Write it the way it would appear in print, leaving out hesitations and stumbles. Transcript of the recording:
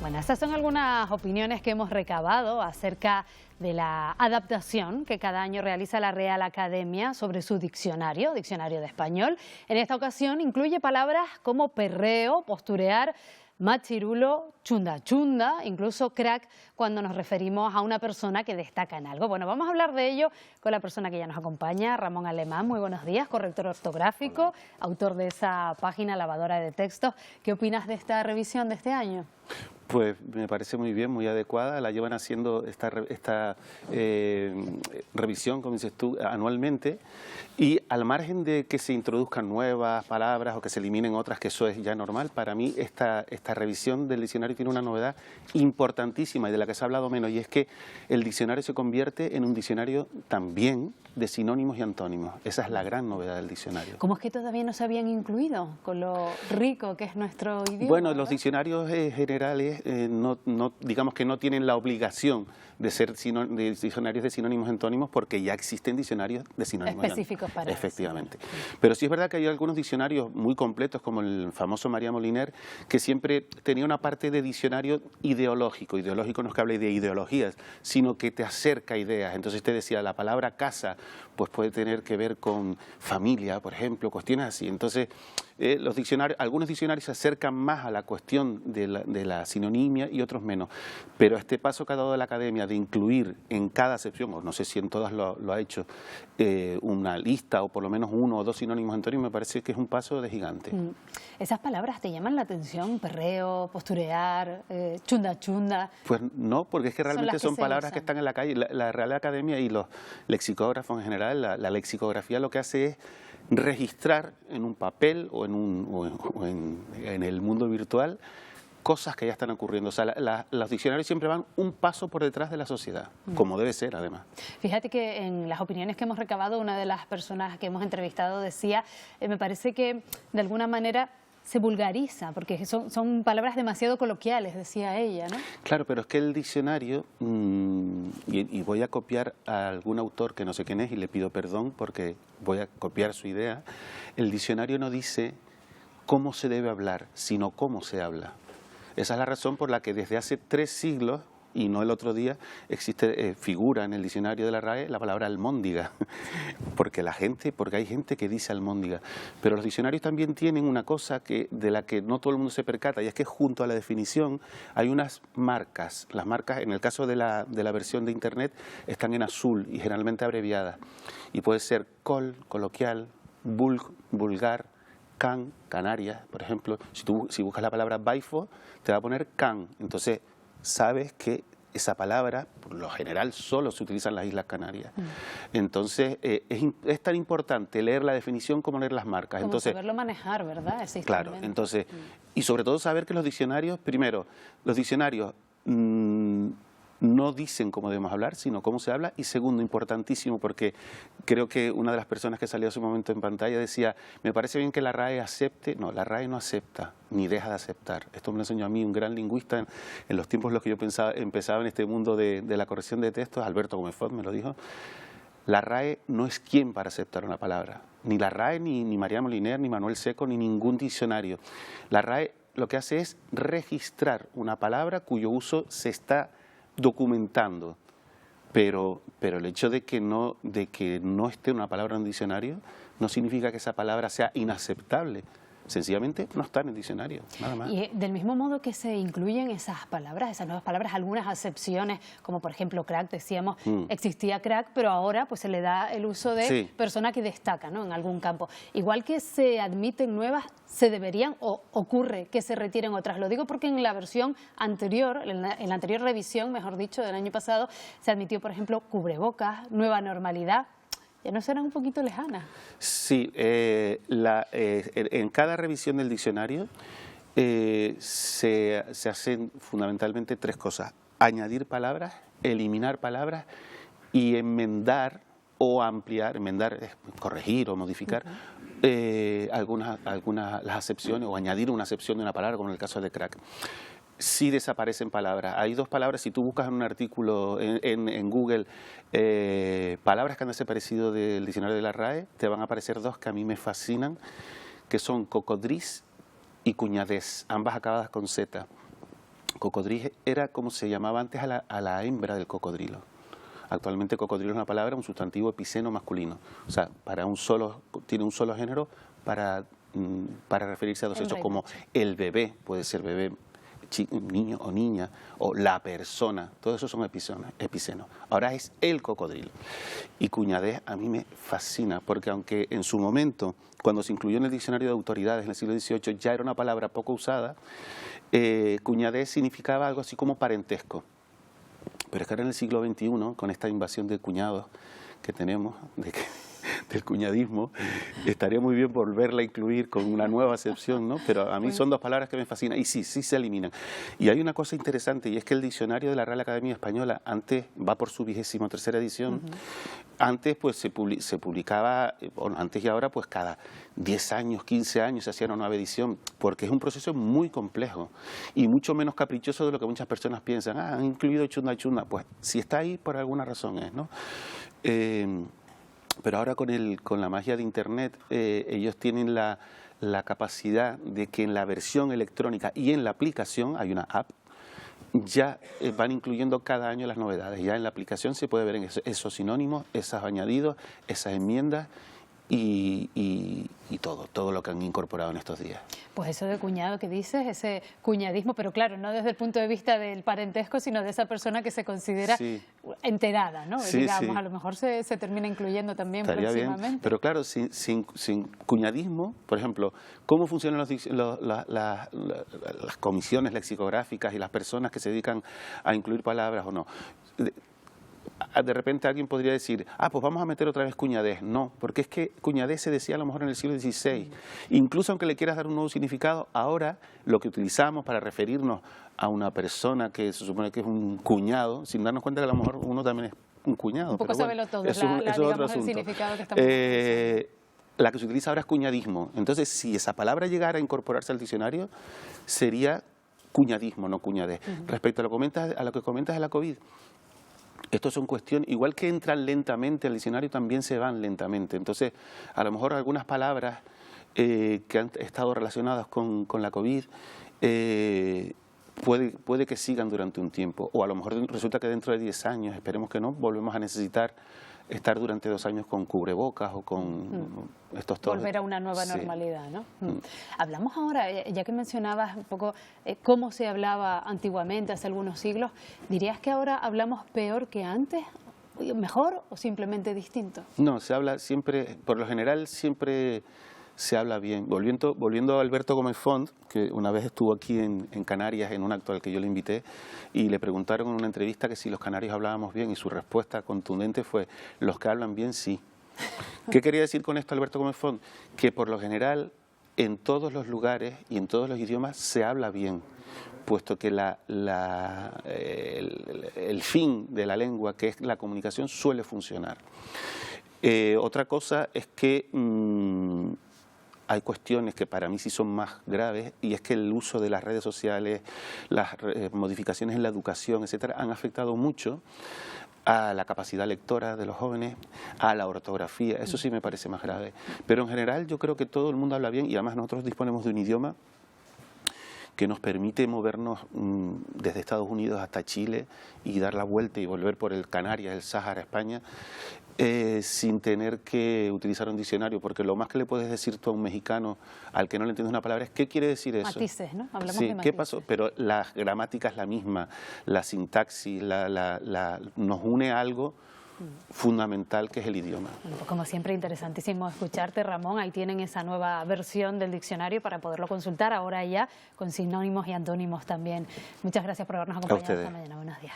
Bueno, estas son algunas opiniones que hemos recabado acerca de la adaptación que cada año realiza la Real Academia sobre su diccionario de español. En esta ocasión incluye palabras como perreo, posturear, machirulo, chunda chunda, incluso crack, cuando nos referimos a una persona que destaca en algo. Bueno, vamos a hablar de ello con la persona que ya nos acompaña, Ramón Alemán. Muy buenos días, corrector ortográfico, autor de esa página Lavadora de Textos. ¿Qué opinas de esta revisión de este año? Pues me parece muy bien, muy adecuada. La llevan haciendo esta revisión, como dices tú, anualmente. Y al margen de que se introduzcan nuevas palabras o que se eliminen otras, que eso es ya normal, para mí esta revisión del diccionario tiene una novedad importantísima y de la que se ha hablado menos. Y es que el diccionario se convierte en un diccionario también de sinónimos y antónimos. Esa es la gran novedad del diccionario. ¿Cómo es que todavía no se habían incluido con lo rico que es nuestro idioma? Bueno, ¿verdad? los diccionarios generales digamos que no tienen la obligación de ser diccionarios de sinónimos y antónimos porque ya existen diccionarios de sinónimos específicos para eso. Efectivamente. Pero sí es verdad que hay algunos diccionarios muy completos, como el famoso María Moliner, que siempre tenía una parte de diccionario ideológico. Ideológico no es que hable de ideologías, sino que te acerca ideas. Entonces te decía, la palabra casa pues puede tener que ver con familia, por ejemplo, cuestiones así. Entonces, algunos diccionarios se acercan más a la cuestión de la sinonimia y otros menos. Pero este paso que ha dado la Academia de incluir en cada acepción, o no sé si en todas lo ha hecho, una lista o por lo menos uno o dos sinónimos antónimos, me parece que es un paso de gigante. ¿Esas palabras te llaman la atención? Perreo, posturear, chunda chunda. Pues no, porque es que realmente son palabras que están en la calle. La Real Academia y los lexicógrafos en general, la lexicografía lo que hace es registrar en un papel o en el mundo virtual cosas que ya están ocurriendo. O sea, los diccionarios siempre van un paso por detrás de la sociedad, como debe ser además. Fíjate que en las opiniones que hemos recabado, una de las personas que hemos entrevistado decía, me parece que de alguna manera se vulgariza, porque son palabras demasiado coloquiales, decía ella, ¿no? Claro, pero es que el diccionario, y voy a copiar a algún autor que no sé quién es y le pido perdón porque voy a copiar su idea, el diccionario no dice cómo se debe hablar, sino cómo se habla. Esa es la razón por la que desde hace 3 siglos, y no el otro día, figura en el diccionario de la RAE la palabra almóndiga, porque hay gente que dice almóndiga. Pero los diccionarios también tienen una cosa de la que no todo el mundo se percata, y es que junto a la definición hay unas marcas. Las marcas, en el caso de la versión de Internet, están en azul y generalmente abreviadas. Y puede ser coloquial, vulgar, can, Canarias, por ejemplo. Si buscas la palabra baifo, te va a poner can. Entonces, sabes que esa palabra, por lo general, solo se utiliza en las Islas Canarias. Entonces, es tan importante leer la definición como leer las marcas. Como entonces, saberlo manejar, ¿verdad? Claro, entonces, y sobre todo saber que los diccionarios, primero, los diccionarios no dicen cómo debemos hablar, sino cómo se habla. Y segundo, importantísimo, porque creo que una de las personas que salió hace un momento en pantalla decía, me parece bien que la RAE acepte. No, la RAE no acepta, ni deja de aceptar. Esto me lo enseñó a mí un gran lingüista en los tiempos en los que yo empezaba en este mundo de la corrección de textos, Alberto Gómez Font me lo dijo. La RAE no es quien para aceptar una palabra. Ni la RAE, ni María Moliner, ni Manuel Seco, ni ningún diccionario. La RAE lo que hace es registrar una palabra cuyo uso se está documentando, pero el hecho de que no esté una palabra en un diccionario no significa que esa palabra sea inaceptable. Sencillamente no está en el diccionario, nada más. Y del mismo modo que se incluyen esas nuevas palabras, algunas acepciones, como por ejemplo crack, decíamos, existía crack, pero ahora pues se le da el uso de persona que destaca, ¿no?, en algún campo. Igual que se admiten nuevas, se deberían, o ocurre que se retiren otras. Lo digo porque en la versión anterior, en la anterior revisión, mejor dicho, del año pasado, se admitió, por ejemplo, cubrebocas, nueva normalidad. ¿Ya no serán un poquito lejanas? Sí, en cada revisión del diccionario se hacen fundamentalmente 3 cosas: añadir palabras, eliminar palabras y enmendar o ampliar. Enmendar es corregir o modificar algunas las acepciones, o añadir una acepción de una palabra, como en el caso de crack. Sí desaparecen palabras. Hay 2 palabras, si tú buscas en un artículo en Google palabras que han desaparecido del diccionario de la RAE, te van a aparecer 2 que a mí me fascinan, que son cocodriz y cuñadez, ambas acabadas con Z. Cocodril era como se llamaba antes a la hembra del cocodrilo. Actualmente cocodrilo es una palabra, un sustantivo epiceno masculino. O sea, tiene un solo género para referirse a dos sexos, como el bebé, puede ser bebé, niño o niña, o la persona, todo eso son epicenos. Ahora es el cocodrilo. Y cuñadez a mí me fascina, porque aunque en su momento, cuando se incluyó en el diccionario de autoridades en el siglo XVIII, ya era una palabra poco usada, cuñadez significaba algo así como parentesco. Pero es que ahora en el siglo XXI, con esta invasión de cuñados que tenemos, del cuñadismo, estaría muy bien volverla a incluir con una nueva acepción, ¿no? Pero a mí son dos palabras que me fascinan y sí se eliminan. Y hay una cosa interesante, y es que el diccionario de la Real Academia Española, antes, va por su 23ª edición, antes pues se publicaba, bueno, antes y ahora pues cada 10 años, 15 años se hacía una nueva edición, porque es un proceso muy complejo y mucho menos caprichoso de lo que muchas personas piensan. Han incluido chunda y chunda, pues si está ahí por alguna razón es, ¿no? Pero ahora con la magia de Internet, ellos tienen la capacidad de que en la versión electrónica y en la aplicación, hay una app, ya van incluyendo cada año las novedades. Ya en la aplicación se puede ver esos sinónimos, esos añadidos, esas enmiendas y todo lo que han incorporado en estos días. Pues eso de cuñado que dices, ese cuñadismo, pero claro, no desde el punto de vista del parentesco, sino de esa persona que se considera enterada, ¿no? Sí, digamos, a lo mejor se termina incluyendo también próximamente. Bien. Pero claro, sin cuñadismo, por ejemplo, ¿cómo funcionan las comisiones lexicográficas y las personas que se dedican a incluir palabras o no? De repente alguien podría decir, pues vamos a meter otra vez cuñadez. No, porque es que cuñadez se decía a lo mejor en el siglo XVI. Incluso aunque le quieras dar un nuevo significado, ahora lo que utilizamos para referirnos a una persona que se supone que es un cuñado, sin darnos cuenta que a lo mejor uno también es un cuñado. Un poco sabelo todo, eso es otro asunto. El significado que estamos la que se utiliza ahora es cuñadismo. Entonces, si esa palabra llegara a incorporarse al diccionario, sería cuñadismo, no cuñadez. Respecto a lo que comentas de la COVID, estos son cuestiones, igual que entran lentamente al diccionario, también se van lentamente. Entonces, a lo mejor algunas palabras que han estado relacionadas con la COVID puede que sigan durante un tiempo. O a lo mejor resulta que dentro de 10 años, esperemos que no, volvemos a necesitar estar durante 2 años con cubrebocas o con estos todos. Volver a una nueva normalidad, ¿no? Hablamos ahora, ya que mencionabas un poco cómo se hablaba antiguamente, hace algunos siglos, ¿dirías que ahora hablamos peor que antes? ¿Mejor o simplemente distinto? No, se habla siempre, por lo general siempre se habla bien. Volviendo a Alberto Gómez Font, que una vez estuvo aquí en Canarias en un acto al que yo le invité, y le preguntaron en una entrevista que si los canarios hablábamos bien, y su respuesta contundente fue, los que hablan bien sí. ¿Qué quería decir con esto Alberto Gómez Font? Que por lo general en todos los lugares y en todos los idiomas se habla bien, puesto que el fin de la lengua, que es la comunicación, suele funcionar. Otra cosa es que hay cuestiones que para mí sí son más graves, y es que el uso de las redes sociales, las modificaciones en la educación, etcétera, han afectado mucho a la capacidad lectora de los jóvenes, a la ortografía. Eso sí me parece más grave. Pero en general yo creo que todo el mundo habla bien, y además nosotros disponemos de un idioma que nos permite movernos desde Estados Unidos hasta Chile y dar la vuelta y volver por el Canarias, el Sáhara, España, sin tener que utilizar un diccionario, porque lo más que le puedes decir tú a un mexicano al que no le entiendes una palabra es ¿qué quiere decir eso? Matices, ¿no? Hablamos sí, de matices. ¿Qué pasó? Pero la gramática es la misma, la sintaxis, nos une a algo fundamental que es el idioma. Bueno, pues como siempre, interesantísimo escucharte, Ramón. Ahí tienen esa nueva versión del diccionario para poderlo consultar ahora ya con sinónimos y antónimos también. Muchas gracias por habernos acompañado esta mañana. Buenos días.